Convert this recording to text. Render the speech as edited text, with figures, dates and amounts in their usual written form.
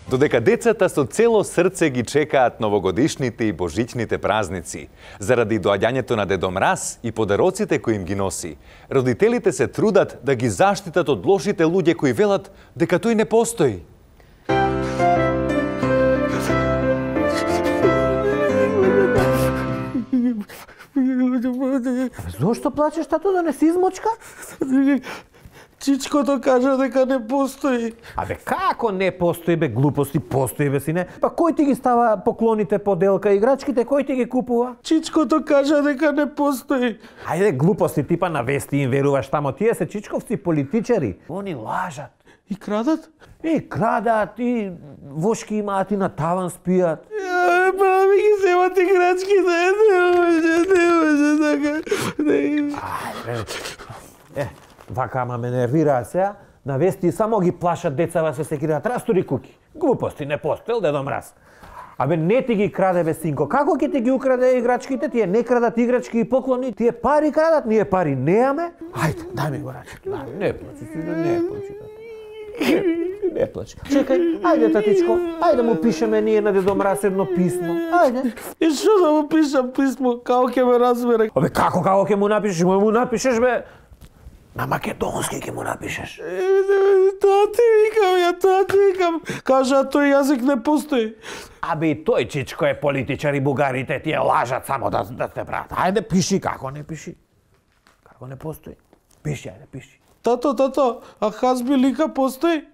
Додека децата со цело срце ги чекаат новогодишните и божичните празници, заради доаѓањето на Дедо Мраз и подароците кои им ги носи, родителите се трудат да ги заштитат од лошите луѓе кои велат дека тој не постои. Зошто плачеш, тато, да не си измочка? Чичкото кажа дека не постои. Абе, како не постои, бе, глупости, постои, бе, сине? Па кој ти ги става поклоните, поделка, играчките, кој ти ги купува? Чичкото кажа дека не постои. Ајде, глупости, типа на вести им веруваш тамо, тие се чичковци политичари. Они лажат. И крадат? И крадат, и вошки имаат, и на таван спијат. Па ми ги земат играчките, не може така. Вака, ама ме нервираат сега. На вести само ги плашат децава се секираат растори куки. Глупости, не постоел Дедо Мраз. Абе, не ти ги краде, бе, синко. Како ќе ти ги украде играчките? Тие не крадат играчки и поклони. Тие пари крадат, ние пари неаме. Ајде, дај ми го рачки. Не плачи, не плачи. Не плачи. Чекај, ајде, татичко, ајде му пишеме ние на Дедо Мраз едно писмо. Ајде. И што да му пишам писмо? Како ќе ме разбере? Абе, како ќе му напишеш? Му напишеш, бе. На македонски ќе му напишеш. Тати викам. Кажа, тој јазик не постои. Абе, и тој чичко е политичар и бугарите тие лажат само да те прават. Ајде, пиши, како не пиши. Како не постои. Пиши, ајде, пиши. Тато, а Хазби лика постои?